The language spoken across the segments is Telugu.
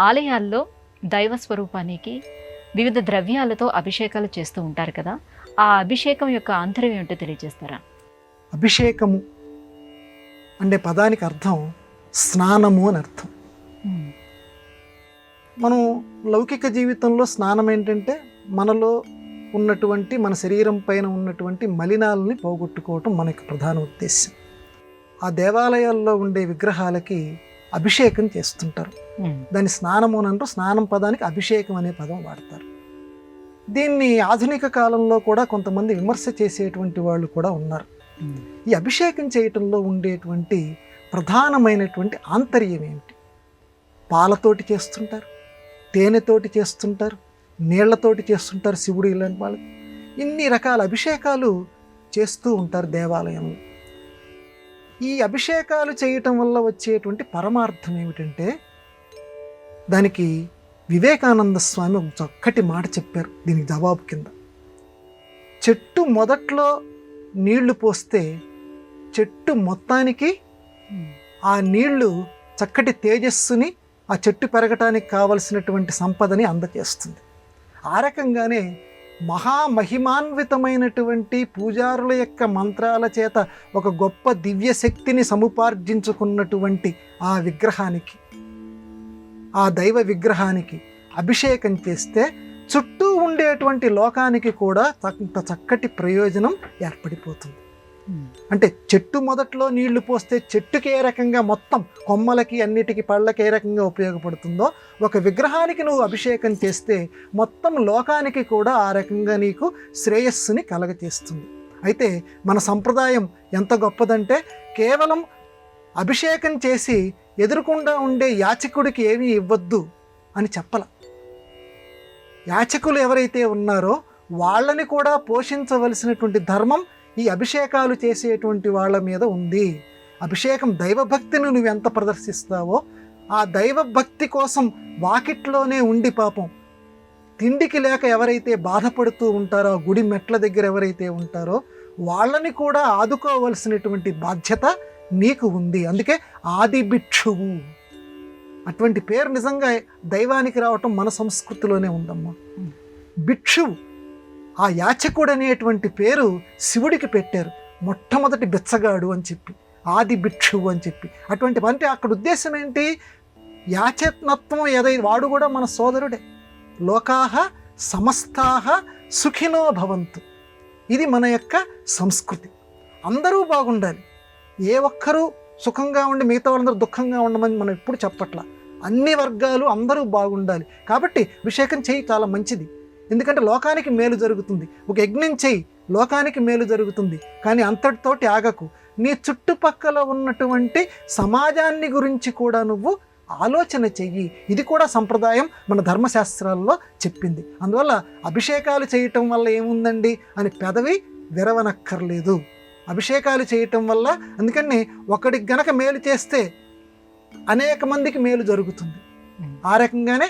ఆలయాల్లో దైవ స్వరూపానికి వివిధ ద్రవ్యాలతో అభిషేకాలు చేస్తూ ఉంటారు కదా, ఆ అభిషేకం యొక్క ఆంతర్యం ఏంటో తెలియజేస్తారా? అభిషేకము అంటే పదానికి అర్థం స్నానము అని అర్థం. మనం లౌకిక జీవితంలో స్నానం ఏంటంటే మనలో ఉన్నటువంటి మన శరీరం పైన ఉన్నటువంటి మలినాలని పోగొట్టుకోవటం మన యొక్క ప్రధాన ఉద్దేశం. ఆ దేవాలయాల్లో ఉండే విగ్రహాలకి అభిషేకం చేస్తుంటారు. దాన్ని స్నానము అని అంటూ స్నానం పదానికి అభిషేకం అనే పదం వాడతారు. దీన్ని ఆధునిక కాలంలో కూడా కొంతమంది విమర్శ చేసేటువంటి వాళ్ళు కూడా ఉన్నారు. ఈ అభిషేకం చేయటంలో ఉండేటువంటి ప్రధానమైనటువంటి ఆంతర్యం ఏమిటి? పాలతోటి చేస్తుంటారు, తేనెతోటి చేస్తుంటారు, నీళ్లతోటి చేస్తుంటారు. శివుడు ఇలాంటి వాళ్ళు ఇన్ని రకాల అభిషేకాలు చేస్తూ ఉంటారు దేవాలయంలో. ఈ అభిషేకాలు చేయటం వల్ల వచ్చేటువంటి పరమార్థం ఏమిటంటే, దానికి వివేకానంద స్వామి ఒక చక్కటి మాట చెప్పారు దీనికి జవాబు కింద. చెట్టు మొదట్లో నీళ్లు పోస్తే చెట్టు మొత్తానికి ఆ నీళ్లు చక్కటి తేజస్సుని, ఆ చెట్టు పెరగటానికి కావలసినటువంటి సంపదని అందజేస్తుంది. ఆ రకంగానే మహామహిమాన్వితమైనటువంటి పూజారుల యొక్క మంత్రాల చేత ఒక గొప్ప దివ్య శక్తిని సముపార్జించుకున్నటువంటి ఆ విగ్రహానికి, ఆ దైవ విగ్రహానికి అభిషేకం చేస్తే చుట్టూ ఉండేటువంటి లోకానికి కూడా చక్కటి ప్రయోజనం ఏర్పడిపోతుంది. అంటే చెట్టు మొదట్లో నీళ్లు పోస్తే చెట్టుకి ఏ రకంగా మొత్తం కొమ్మలకి అన్నిటికీ పళ్ళకి ఏ రకంగా ఉపయోగపడుతుందో, ఒక విగ్రహానికి నువ్వు అభిషేకం చేస్తే మొత్తం లోకానికి కూడా ఆ రకంగా నీకు శ్రేయస్సుని కలగచేస్తుంది. అయితే మన సంప్రదాయం ఎంత గొప్పదంటే, కేవలం అభిషేకం చేసి ఎదురుకుండా ఉండే యాచకుడికి ఏమీ ఇవ్వద్దు అని చెప్పల. యాచకులు ఎవరైతే ఉన్నారో వాళ్ళని కూడా పోషించవలసినటువంటి ధర్మం ఈ అభిషేకాలు చేసేటువంటి వాళ్ళ మీద ఉంది. అభిషేకం దైవభక్తిని నువ్వు ఎంత ప్రదర్శిస్తావో, ఆ దైవభక్తి కోసం వాకిట్లోనే ఉండి పాపం తిండికి లేక ఎవరైతే బాధపడుతూ ఉంటారో, ఆ గుడి మెట్ల దగ్గర ఎవరైతే ఉంటారో వాళ్ళని కూడా ఆదుకోవలసినటువంటి బాధ్యత నీకు ఉంది. అందుకే ఆది భిక్షువు అటువంటి పేరు నిజంగా దైవానికి రావటం మన సంస్కృతిలోనే ఉందమ్మా. భిక్షువు, ఆ యాచకుడు అనేటువంటి పేరు శివుడికి పెట్టారు. మొట్టమొదటి బిచ్చగాడు అని చెప్పి, ఆది భిక్షువు అని చెప్పి. అటువంటి అంటే అక్కడ ఉద్దేశం ఏంటి? యాచనత్వం ఏదైతే వాడు కూడా మన సోదరుడే. లోకాహ సమస్తాహ సుఖినో భవంతు, ఇది మన యొక్క సంస్కృతి. అందరూ బాగుండాలి, ఏ ఒక్కరూ సుఖంగా ఉండి మిగతా వాళ్ళందరూ దుఃఖంగా ఉండమని మనం ఎప్పుడు చెప్పట్లా. అన్ని వర్గాలు అందరూ బాగుండాలి. కాబట్టి అభిషేకం చేయి, చాలా మంచిది. ఎందుకంటే లోకానికి మేలు జరుగుతుంది. ఒక యజ్ఞం చేయి, లోకానికి మేలు జరుగుతుంది. కానీ అంతటితోటి ఆగకు. నీ చుట్టుపక్కల ఉన్నటువంటి సమాజాన్ని గురించి కూడా నువ్వు ఆలోచన చెయ్యి. ఇది కూడా సంప్రదాయం మన ధర్మశాస్త్రాల్లో చెప్పింది. అందువల్ల అభిషేకాలు చేయటం వల్ల ఏముందండి అని పెదవి విరవనక్కర్లేదు. అభిషేకాలు చేయటం వల్ల, అందుకని ఒకడికి గనక మేలు చేస్తే అనేక మందికి మేలు జరుగుతుంది. ఆ రకంగానే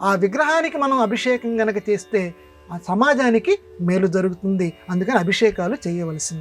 ఆ విగ్రహానికి మనం అభిషేకం గనక చేస్తే ఆ సమాజానికి మేలు జరుగుతుంది. అందుకని అభిషేకాలు చేయవలసిందే.